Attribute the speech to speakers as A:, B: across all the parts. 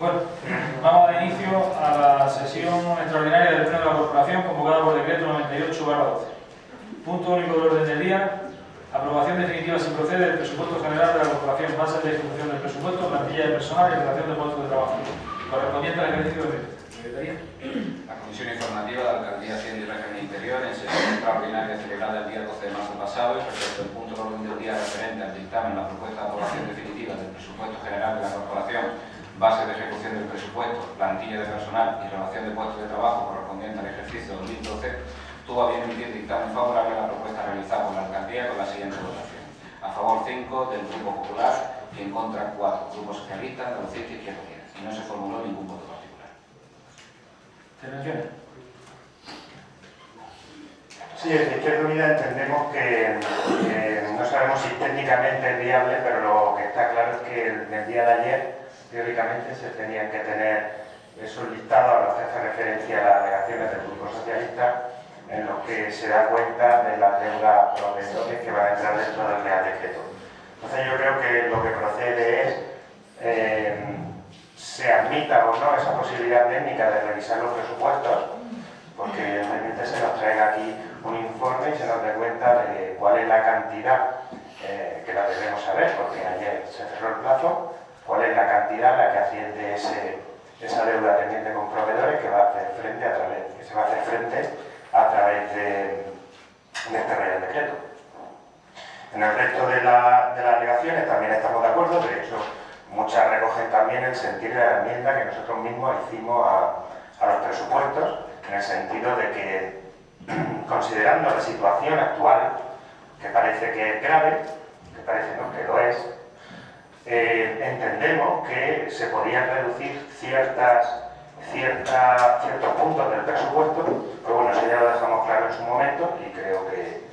A: Bueno, vamos a dar inicio a la sesión extraordinaria del Pleno de la Corporación convocada por decreto 98/12. Punto único del orden del día: aprobación definitiva sin proceder del presupuesto general de la Corporación, base de ejecución del presupuesto, plantilla de personal y relación de puestos de trabajo, correspondiente al ejercicio de Secretaría.
B: La Comisión Informativa de la Alcaldía Hacienda y Régimen Interior, en sesión extraordinaria celebrada el día 12 de marzo pasado, y respecto al punto del orden del día referente al dictamen la propuesta de aprobación definitiva del presupuesto general de la Corporación, base de ejecución del presupuesto, plantilla de personal y relación de puestos de trabajo correspondiente al ejercicio 2012, tuvo a bien emitir dictamen favorable a la propuesta realizada por la Alcaldía con la siguiente votación: a favor 5 del Grupo Popular y en contra 4, Grupo Socialista, Andalucista y Izquierda Unida, y no se formuló ningún voto particular.
A: ¿Intervenciones?
C: Sí, desde Izquierda Unida entendemos que no sabemos si técnicamente es viable, pero lo que está claro es que en el día de ayer, teóricamente, se tenían que tener esos listados a los que hace referencia a las alegaciones del Grupo Socialista, en los que se da cuenta de las deudas proveedores que van a entrar dentro del Real Decreto. Entonces yo creo que lo que procede es se admita o no esa posibilidad técnica de revisar los presupuestos, porque evidentemente se nos traiga aquí un informe y se nos dé cuenta de cuál es la cantidad que la debemos saber, porque ayer se cerró el plazo, cuál es la cantidad a la que asciende esa deuda pendiente con proveedores que se va a hacer frente a través de este Real Decreto. En el resto de las alegaciones también estamos de acuerdo, de hecho muchas recogen también el sentido de la enmienda que nosotros mismos hicimos a los presupuestos, en el sentido de que, considerando la situación actual, que parece que es grave, que parece no, que lo es, entendemos que se podían reducir ciertos puntos del presupuesto, pero bueno, eso ya lo dejamos claro en su momento y creo que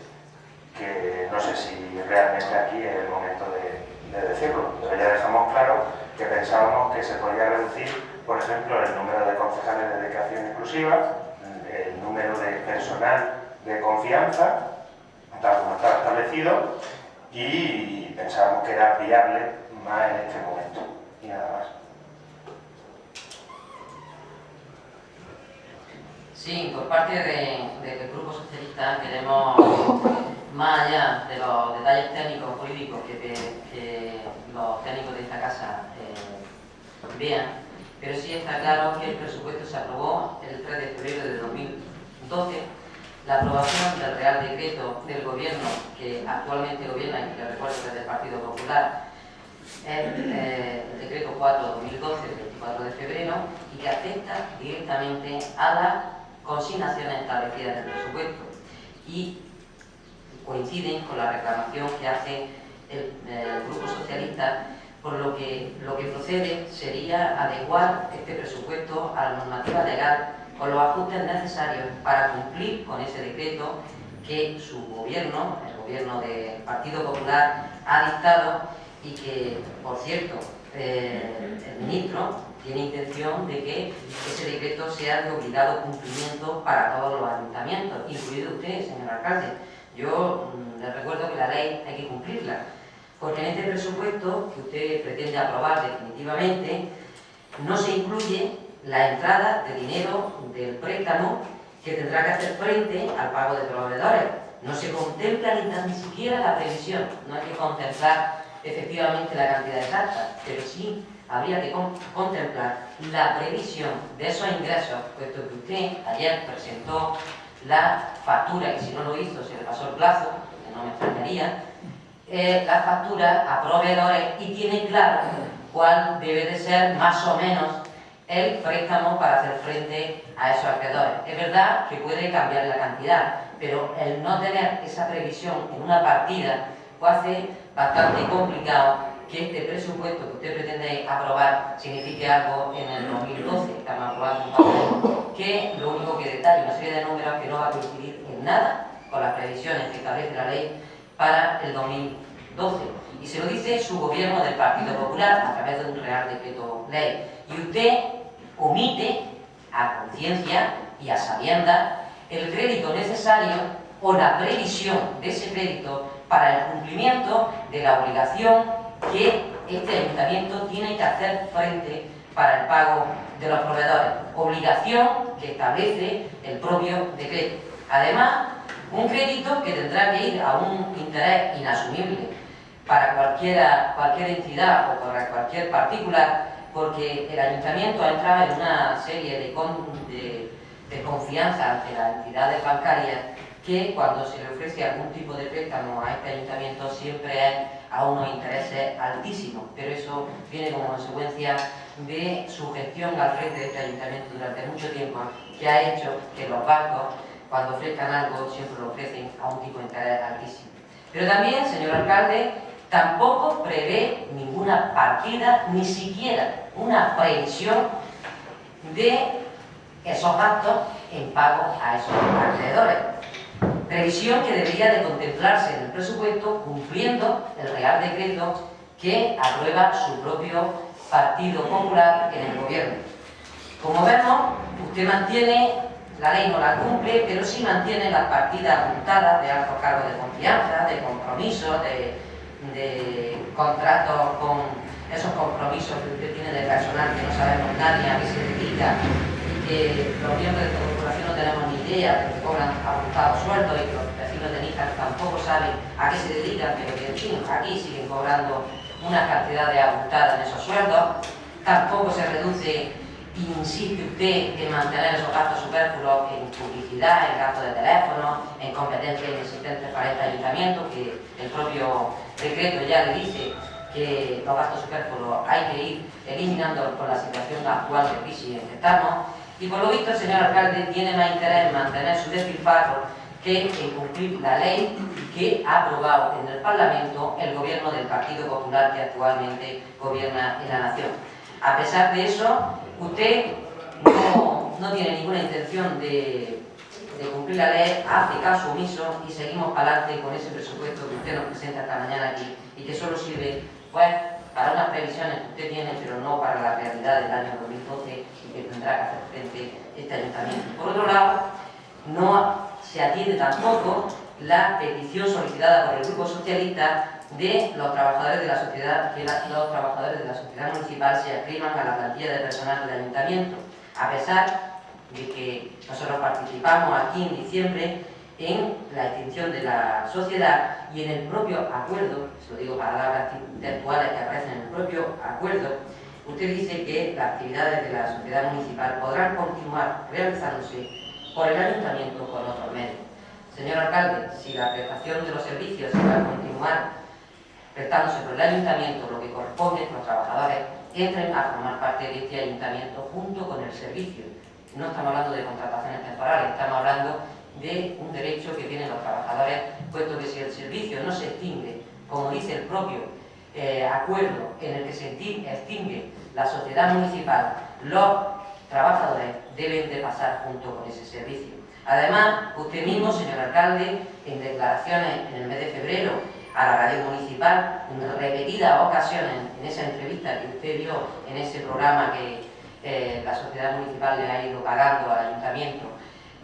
C: no sé si realmente aquí es el momento de decirlo, pero ya dejamos claro que pensábamos que se podía reducir, por ejemplo, el número de concejales de dedicación exclusiva, el número de personal de confianza, tal como estaba establecido, y pensábamos que era viable más en este momento, y nada más.
D: Sí, por parte del Grupo Socialista queremos, más allá de los detalles técnicos políticos que los técnicos de esta casa vean, pero sí está claro que el presupuesto se aprobó el 3 de febrero de 2012. La aprobación del Real Decreto del Gobierno, que actualmente gobierna y que le recuerdo que es del Partido Popular, es el Decreto 4/2012, del 24 de febrero, y que afecta directamente a las consignaciones establecidas en el presupuesto y coinciden con la reclamación que hace el Grupo Socialista, por lo que procede sería adecuar este presupuesto a la normativa legal con los ajustes necesarios para cumplir con ese decreto que su gobierno, el gobierno del Partido Popular, ha dictado y que, por cierto, el ministro tiene intención de que ese decreto sea de obligado cumplimiento para todos los ayuntamientos, incluido usted, señor alcalde. Yo les recuerdo que la ley hay que cumplirla, porque en este presupuesto que usted pretende aprobar definitivamente no se incluye la entrada de dinero del préstamo que tendrá que hacer frente al pago de proveedores. No se contempla ni siquiera la previsión, no hay que contemplar efectivamente la cantidad exacta, pero sí habría que contemplar la previsión de esos ingresos, puesto que usted ayer presentó la factura, que si no lo hizo se le pasó el plazo, que no me extrañaría, la factura a proveedores, y tiene claro cuál debe de ser más o menos el préstamo para hacer frente a esos acreedores. Es verdad que puede cambiar la cantidad, pero el no tener esa previsión en una partida pues hace bastante complicado que este presupuesto que usted pretende aprobar signifique algo en el 2012. Estamos aprobando un papel que lo único que detalla una serie de números que no va a coincidir en nada con las previsiones que establece la ley para el 2012. Y se lo dice su gobierno del Partido Popular a través de un Real Decreto Ley. Y usted omite a conciencia y a sabiendas el crédito necesario o la previsión de ese crédito para el cumplimiento de la obligación que este ayuntamiento tiene que hacer frente para el pago de los proveedores, obligación que establece el propio decreto. Además, un crédito que tendrá que ir a un interés inasumible para cualquier entidad o para cualquier particular, porque el ayuntamiento ha entrado en una serie de confianza ante las entidades bancarias, que cuando se le ofrece algún tipo de préstamo a este ayuntamiento siempre es a unos intereses altísimos, pero eso viene como consecuencia de su gestión al frente de este ayuntamiento durante mucho tiempo, que ha hecho que los bancos, cuando ofrezcan algo, siempre lo ofrecen a un tipo de interés altísimo. Pero también, señor alcalde, tampoco prevé ninguna partida, ni siquiera una previsión de esos gastos en pago a esos acreedores. Previsión que debería de contemplarse en el presupuesto cumpliendo el Real Decreto que aprueba su propio Partido Popular en el Gobierno. Como vemos, usted mantiene, la ley no la cumple, pero sí mantiene las partidas apuntadas de altos cargos de confianza, de compromisos, de contratos con esos compromisos que usted tiene de personal que no sabemos nadie a qué se dedica, que los miembros de esta corporación no tenemos ni idea de que cobran ajustados sueldos, y los vecinos de Níjar tampoco saben a qué se dedican, pero que en fin, aquí siguen cobrando una cantidad de ajustadas en esos sueldos. Tampoco se reduce, insiste usted en mantener esos gastos superfluos en publicidad, en gastos de teléfono, en competencias inexistentes para este ayuntamiento, que el propio decreto ya le dice que los gastos superfluos hay que ir eliminando por la situación actual de crisis en que estamos. Y por lo visto el señor alcalde tiene más interés en mantener su despilfarro que en cumplir la ley que ha aprobado en el Parlamento el gobierno del Partido Popular que actualmente gobierna en la nación. A pesar de eso, usted no tiene ninguna intención de cumplir la ley, hace caso omiso y seguimos para adelante con ese presupuesto que usted nos presenta esta mañana aquí y que solo sirve, pues, para unas previsiones que usted tiene, pero no para la realidad del año 2012 y que tendrá que hacer frente este ayuntamiento. Por otro lado, no se atiende tampoco la petición solicitada por el Grupo Socialista de los trabajadores de la sociedad, que los trabajadores de la sociedad municipal se adscriban a la plantilla de personal del ayuntamiento, a pesar de que nosotros participamos aquí en diciembre en la extinción de la sociedad y en el propio acuerdo, se lo digo palabras textuales que aparecen en el propio acuerdo, usted dice que las actividades de la sociedad municipal podrán continuar realizándose por el ayuntamiento con otros medios. Señor alcalde, si la prestación de los servicios se va a continuar prestándose por el ayuntamiento, lo que corresponde es que los trabajadores entren a formar parte de este ayuntamiento junto con el servicio. No estamos hablando de contrataciones temporales, estamos hablando de un derecho que tienen los trabajadores, puesto que si el servicio no se extingue, como dice el propio acuerdo en el que se extingue la sociedad municipal, los trabajadores deben de pasar junto con ese servicio. Además, usted mismo, señor alcalde, en declaraciones en el mes de febrero a la radio municipal, en repetidas ocasiones, en esa entrevista que usted dio en ese programa que la sociedad municipal le ha ido pagando al ayuntamiento,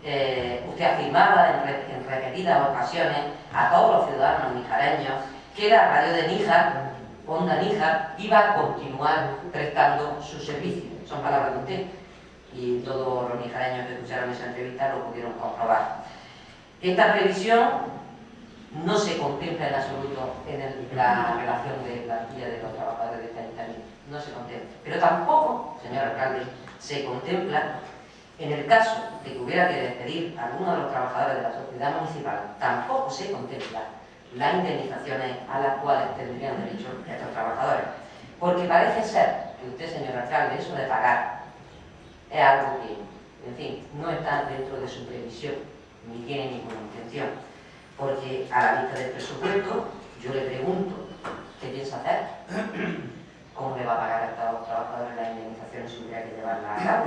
D: usted afirmaba en repetidas ocasiones a todos los ciudadanos nijareños que la radio de Níjar, Onda Níjar, iba a continuar prestando su servicio. Son palabras de usted y todos los nijareños que escucharon esa entrevista lo pudieron comprobar. Esta previsión no se contempla en absoluto en la relación de plantilla de los trabajadores de este ayuntamiento, no se contempla. Pero tampoco, señor alcalde, se contempla en el caso de que hubiera que despedir a alguno de los trabajadores de la sociedad municipal, tampoco se contempla las indemnizaciones a las cuales tendrían derecho estos trabajadores. Porque parece ser que usted, señor alcalde, eso de pagar es algo que, en fin, no está dentro de su previsión, ni tiene ninguna intención. Porque a la vista del presupuesto, yo le pregunto, ¿qué piensa hacer? ¿Cómo le va a pagar a estos trabajadores las indemnizaciones si hubiera que llevarlas a cabo?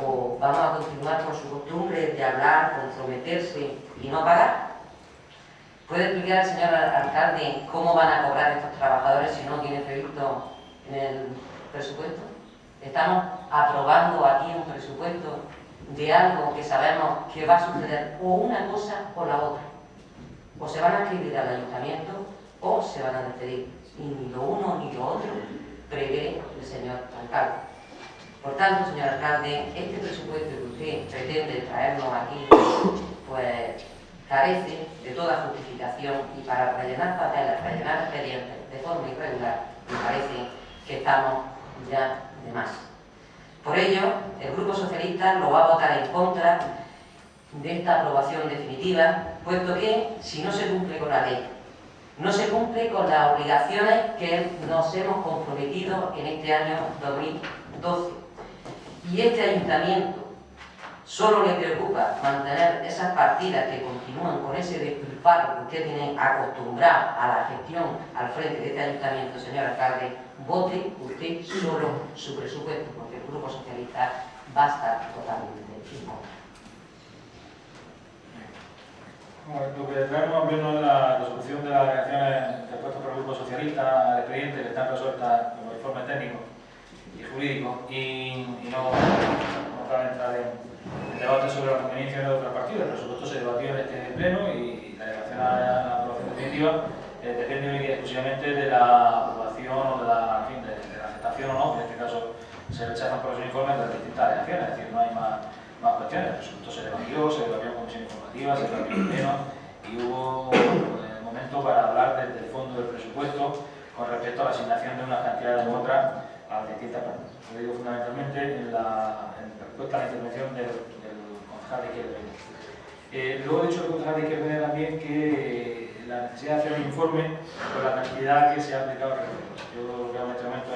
D: ¿O vamos a continuar con su costumbre de hablar, comprometerse y no pagar? ¿Puede explicar al señor alcalde cómo van a cobrar estos trabajadores si no tiene previsto en el presupuesto? Estamos aprobando aquí un presupuesto de algo que sabemos que va a suceder o una cosa o la otra. O se van a inscribir al ayuntamiento o se van a despedir. Y ni lo uno ni lo otro prevé el señor alcalde. Por tanto, señor alcalde, este presupuesto que usted pretende traernos aquí, pues carece de toda justificación, y para rellenar papeles, rellenar expedientes de forma irregular, me parece que estamos ya de más. Por ello, el Grupo Socialista lo va a votar en contra de esta aprobación definitiva, puesto que si no se cumple con la ley, no se cumple con las obligaciones que nos hemos comprometido en este año 2012. Y este ayuntamiento solo le preocupa mantener esas partidas que continúan con ese despilfarro que usted tiene acostumbrado a la gestión al frente de este ayuntamiento, señor alcalde, vote usted solo su presupuesto, porque el Grupo Socialista va a estar totalmente en contra.
A: Bueno, lo que traemos en pleno es la resolución de las alegaciones propuestas por el Grupo Socialista al expediente, que están resueltas con los informes técnicos y jurídicos, y no cabe entrar en debate sobre la conveniencia de otra partida. El presupuesto se debatió en este pleno y la alegación a la aprobación definitiva depende única y exclusivamente de la aprobación o de la aceptación o no, que en este caso se rechazan por los informes de las distintas alegaciones, es decir, no hay más cuestiones. El presupuesto se debatió en comisión informativa, se debatió en pleno y hubo momento para hablar del fondo del presupuesto con respecto a la asignación de unas cantidades u otras a las distintas partes. Lo digo fundamentalmente en respuesta a la intervención del concejal de Izquierda Unida. Luego he dicho el concejal de Izquierda Unida también que la necesidad de hacer un informe con la cantidad que se ha aplicado al recurso. Yo lo que hago en este momento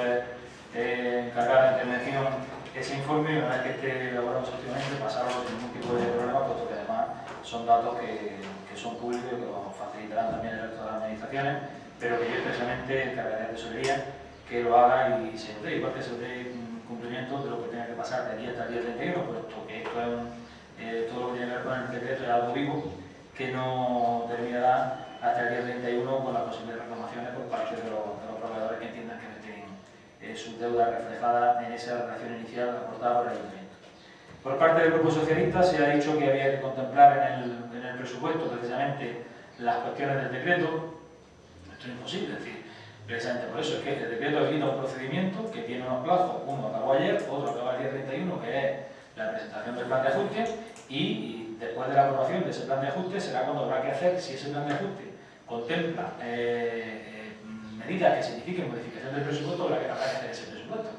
A: es encargar la intervención ese informe, y una vez que esté elaborado efectivamente, pasarlo sin ningún tipo de problema, puesto que además son datos que son públicos y que los facilitarán también el resto de las administraciones, pero que yo expresamente encargaré de tesorería que lo haga y se dé, igual que se dé cumplimiento de lo que tenga que pasar de aquí hasta el día 31, puesto que esto es todo lo que tiene que ver con el decreto es algo vivo que no terminará hasta el día 31 con las posibles reclamaciones por parte de los proveedores que entiendan que no tienen sus deudas reflejadas en esa relación inicial aportada por el ayuntamiento. Por parte del Grupo Socialista se ha dicho que había que contemplar en el presupuesto precisamente las cuestiones del decreto. Esto es imposible, es decir, precisamente por eso es que el decreto habilita un procedimiento que tiene unos plazos, uno acabó ayer, otro acaba el día 31, que es la presentación del plan de ajuste, y después de la aprobación de ese plan de ajuste será cuando habrá que hacer, si ese plan de ajuste contempla medidas que signifiquen modificación del presupuesto, habrá que hacer ese presupuesto.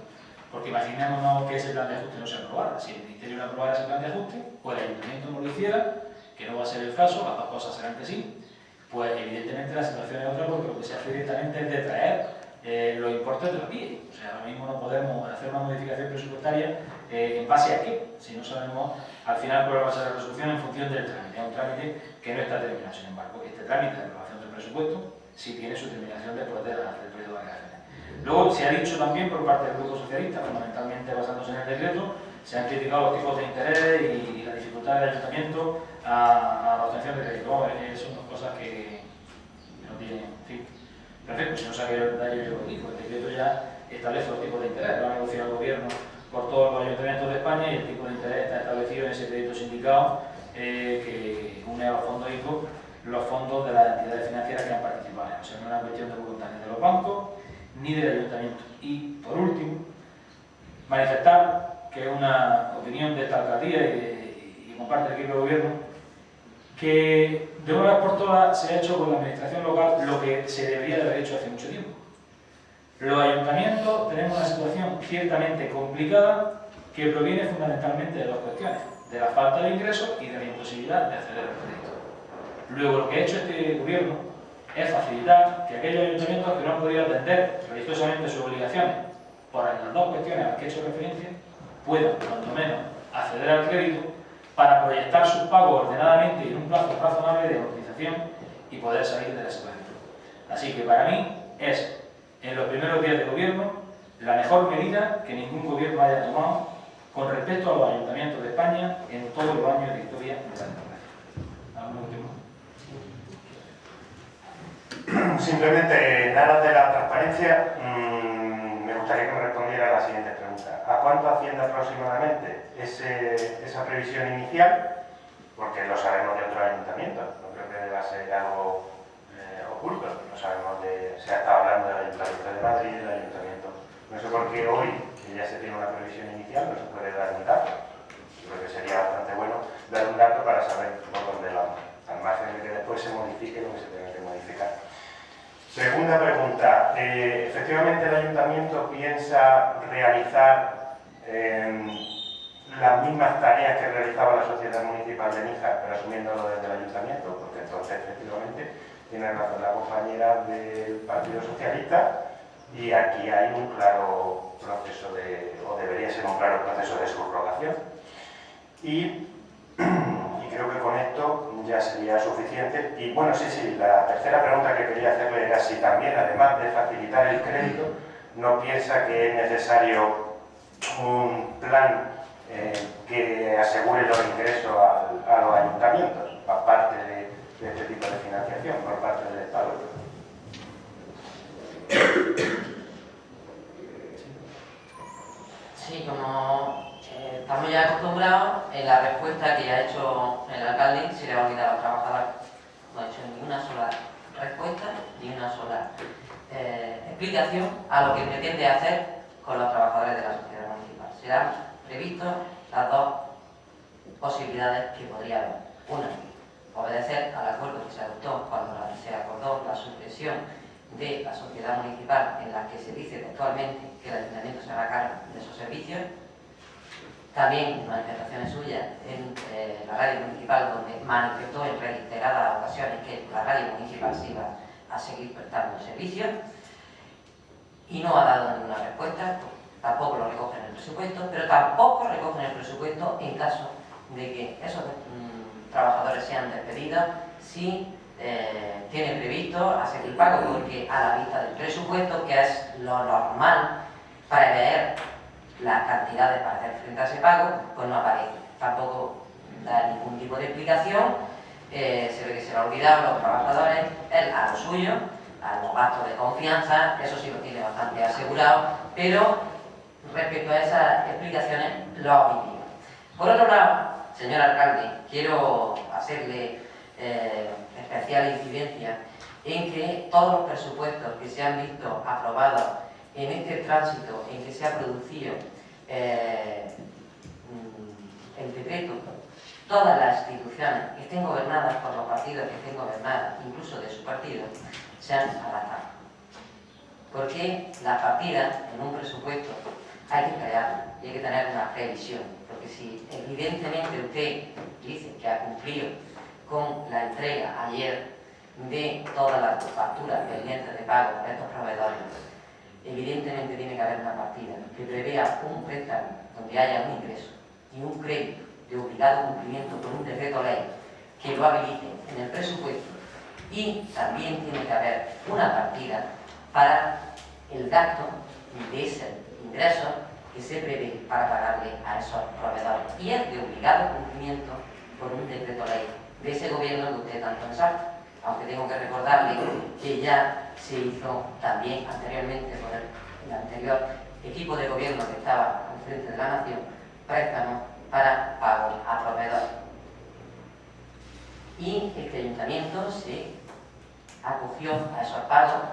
A: Porque imaginémonos que ese plan de ajuste no se aprobara. Si el Ministerio no aprobara ese plan de ajuste, o el Ayuntamiento no lo hiciera, que no va a ser el caso, las dos cosas serán que sí, pues evidentemente la situación es otra, porque lo que se hace directamente es detraer los importes de la PIE. O sea, ahora mismo no podemos hacer una modificación presupuestaria en base a qué, si no sabemos al final cuál va a ser la resolución en función del trámite. Es un trámite que no está terminado. Sin embargo, este trámite de aprobación del presupuesto sí tiene su terminación después del periodo de alegaciones. Luego se ha dicho también por parte del Grupo Socialista, fundamentalmente basándose en el decreto, se han criticado los tipos de interés y la dificultad del ayuntamiento a la obtención de crédito. Son dos cosas que no tienen, en fin, perfecto, si no sabe el detalle yo lo digo. El decreto ya establece los tipos de interés, lo ha negociado el gobierno por todos los ayuntamientos de España, y el tipo de interés está establecido en ese crédito sindicado que une a los fondos ICO los fondos de las entidades financieras que han participado. O sea, no es una cuestión de voluntad ni de los bancos ni del ayuntamiento. Y por último, manifestar que es una opinión de esta alcaldía y comparte el equipo de gobierno, que de una vez por todas se ha hecho con la administración local lo que se debería de haber hecho hace mucho tiempo. Los ayuntamientos tenemos una situación ciertamente complicada que proviene fundamentalmente de dos cuestiones: de la falta de ingresos y de la imposibilidad de acceder al crédito. Luego, lo que ha hecho este gobierno es facilitar que aquellos ayuntamientos que no han podido atender religiosamente sus obligaciones por las dos cuestiones a las que he hecho referencia, puedan, cuanto menos, acceder al crédito para proyectar sus pagos ordenadamente y en un plazo razonable de amortización y poder salir de la situación. Así que para mí es, en los primeros días de gobierno, la mejor medida que ningún gobierno haya tomado con respecto a los ayuntamientos de España en todos los años de historia de la democracia. ¿Algún último?
C: Simplemente, en aras de la transparencia, me gustaría que me respondiera a la siguiente pregunta. ¿A cuánto asciende aproximadamente esa previsión inicial? Porque lo sabemos de otros ayuntamientos, no creo que deba ser algo oculto. No sabemos se ha estado hablando del Ayuntamiento de Madrid, del Ayuntamiento No sé por qué hoy, que ya se tiene una previsión inicial, no se puede dar un dato. Creo que sería bastante bueno dar un dato para saber por dónde vamos, al margen de que después se modifique lo que se tenga que modificar. Segunda pregunta. Efectivamente, el Ayuntamiento piensa realizar las mismas tareas que realizaba la Sociedad Municipal de Níjar, pero asumiéndolo desde el Ayuntamiento, porque entonces, efectivamente, tiene razón la compañera del Partido Socialista, y aquí hay un claro proceso o debería ser un claro proceso de subrogación. Y creo que con esto ya sería suficiente. Y bueno, sí, la tercera pregunta que quería hacerle era si también, además de facilitar el crédito, no piensa que es necesario un plan que asegure los ingresos a los ayuntamientos, aparte de este tipo de financiación por parte del Estado.
D: Sí, como estamos ya acostumbrados, en la respuesta que ya ha hecho el alcalde se le va a olvidar a los trabajadores. No ha hecho ni una sola respuesta, ni una sola explicación a lo que pretende hacer con los trabajadores de la sociedad municipal. Serán previstos las dos posibilidades que podría haber. Una, obedecer al acuerdo que se adoptó cuando se acordó la supresión de la sociedad municipal, en la que se dice textualmente que el ayuntamiento se hará cargo de esos servicios. También manifestaciones suyas en la radio municipal, donde manifestó en reiteradas ocasiones que la radio municipal se iba a seguir prestando servicios, y no ha dado ninguna respuesta. Tampoco lo recoge en el presupuesto, pero tampoco recoge en el presupuesto en caso de que esos trabajadores sean despedidos, si tiene previsto hacer el pago, porque a la vista del presupuesto, que es lo normal, prever las cantidades para hacer frente a ese pago, pues no aparece. Tampoco da ningún tipo de explicación. Se ve que se le ha olvidado a los trabajadores, él a lo suyo, a los gastos de confianza, eso sí lo tiene bastante asegurado, pero respecto a esas explicaciones lo ha omitido. Por otro lado, señor alcalde, quiero hacerle especial incidencia en que todos los presupuestos que se han visto aprobados en este tránsito en que se ha producido el decreto, todas las instituciones que estén gobernadas por los partidos que estén gobernadas, incluso de su partido, se han adaptado. Porque las partidas en un presupuesto hay que crearlas y hay que tener una previsión, porque si evidentemente usted dice que ha cumplido con la entrega ayer de todas las facturas pendientes de pago de estos proveedores, evidentemente tiene que haber una partida que prevea un préstamo donde haya un ingreso y un crédito de obligado cumplimiento por un decreto ley que lo habilite en el presupuesto, y también tiene que haber una partida para el gasto de ese ingreso que se prevé para pagarle a esos proveedores, y es de obligado cumplimiento por un decreto ley de ese gobierno que usted tanto exalta, aunque tengo que recordarle que ya se hizo también anteriormente por el anterior equipo de gobierno que estaba al frente de la nación, préstamos para pago a proveedores. Y este ayuntamiento se acogió a esos pagos,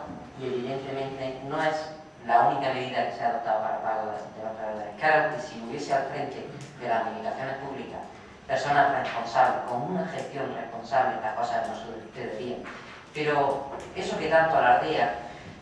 D: y evidentemente no es la única medida que se ha adoptado para pago de los proveedores. Claro que si hubiese al frente de las administraciones públicas personas responsables, con una gestión responsable, las cosas no sucederían. Pero eso que tanto alardea,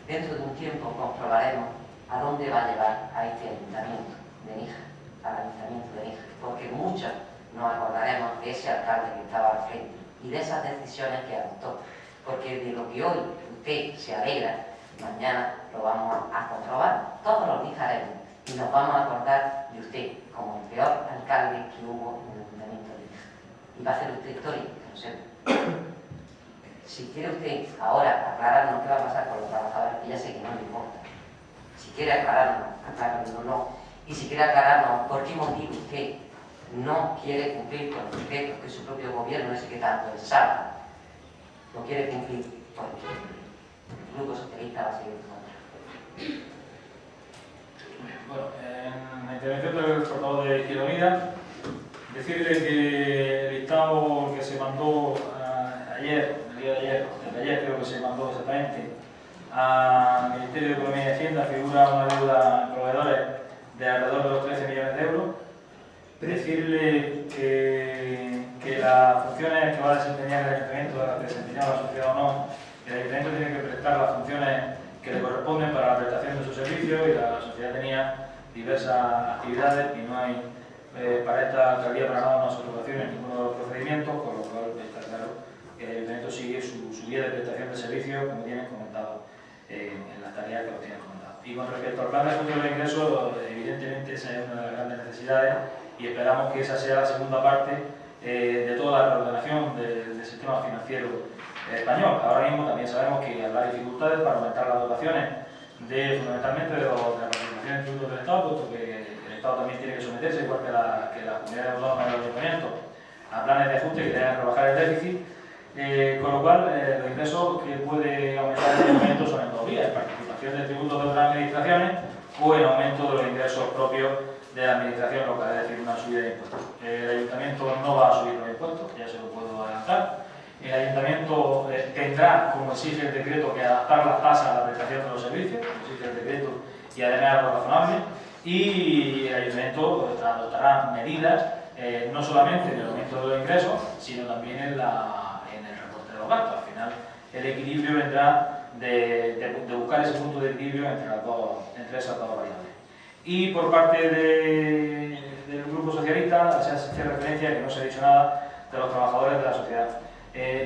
D: dentro de un tiempo comprobaremos a dónde va a llevar a este ayuntamiento de Níjar, al ayuntamiento de Níjar, porque muchos nos acordaremos de ese alcalde que estaba al frente y de esas decisiones que adoptó, porque de lo que hoy usted se alegra, mañana lo vamos a comprobar, todos los nijareños, y nos vamos a acordar de usted como el peor alcalde que hubo en el ayuntamiento de Níjar. Y va a hacer usted historia, que lo sepa. Si quiere usted ahora aclararnos qué va a pasar con los trabajadores, que ya sé que no le importa, si quiere aclararnos, aclárnoslo, y si quiere aclararnos por qué motivo usted no quiere cumplir con los decretos que su propio gobierno, ese que tanto exalta, lo quiere cumplir, porque el Grupo Socialista va a seguir en contra.
A: Bueno, en la intervención del portavoz de Izquierda Unida, decirle que el dictado que se mandó ayer, el día de ayer, desde ayer creo que se mandó exactamente, Al Ministerio de Economía y Hacienda figura una deuda en proveedores de alrededor de los 13 millones de euros. Decirle que las funciones que va a desempeñar el Ayuntamiento, de las que desempeñaba la sociedad o no, el Ayuntamiento tiene que prestar las funciones que le corresponden para la prestación de sus servicios, y la sociedad tenía diversas actividades y no hay para esta alcaldía para nada unas observaciones en ninguno de los procedimientos, con lo cual está claro que el Ayuntamiento sigue su guía de prestación de servicios, como tienen comentado en las tareas que os tienen comentado. Y con respecto al plan de ajuste de ingresos, evidentemente esa es una de las grandes necesidades y esperamos que esa sea la segunda parte de toda la reordenación del sistema financiero español. Ahora mismo también sabemos que habrá dificultades para aumentar las dotaciones fundamentalmente de la participación en tributos del Estado, puesto que el Estado también tiene que someterse, igual que las comunidades autónomas y los ayuntamientos, a planes de ajuste que deben rebajar el déficit, con lo cual los ingresos que puede aumentar el ayuntamiento son en dos vías: participación de tributos de otras administraciones o el aumento de los ingresos propios de la administración local, es decir, una subida de impuestos. El ayuntamiento no va a subir los impuestos, ya se lo puedo adelantar. El ayuntamiento tendrá, como exige el decreto, que adaptar las tasas a la prestación de los servicios, como exige el decreto, y además algo razonable. Y el ayuntamiento adoptará medidas, no solamente en el aumento de los ingresos, sino también en el recorte de los gastos. Al final, el equilibrio vendrá de buscar ese punto de equilibrio entre esas dos variables. Y por parte del Grupo Socialista se hace referencia, que no se ha dicho nada, de los trabajadores de la sociedad.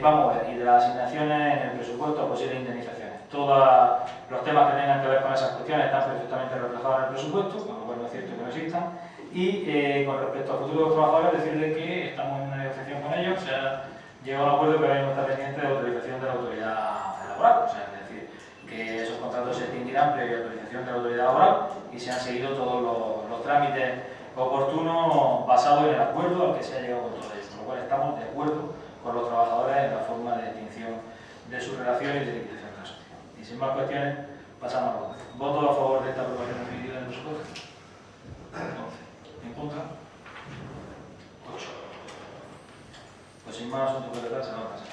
A: Vamos a ver, y de las asignaciones en el presupuesto a posibles indemnizaciones. Todos los temas que tengan que ver con esas cuestiones están perfectamente reflejados en el presupuesto, con lo cual no es cierto que no existan. Y con respecto al futuro de los trabajadores, decirles que estamos en una negociación con ellos, se ha llegado a un acuerdo que ahora mismo está pendiente de autorización de la autoridad laboral. O sea, es decir, que esos contratos se extinguirán previa autorización de la autoridad laboral y se han seguido todos los trámites oportunos basados en el acuerdo al que se ha llegado con todo ellos. Con lo cual estamos de acuerdo con los trabajadores en la forma de extinción de su relación y de liquidación de la sociedad. Y sin más cuestiones, pasamos a la votación. ¿Voto a favor de esta aprobación definitiva del presupuesto? 11. ¿En contra? 8. Pues sin más, asunto que tratar, se va a pasar.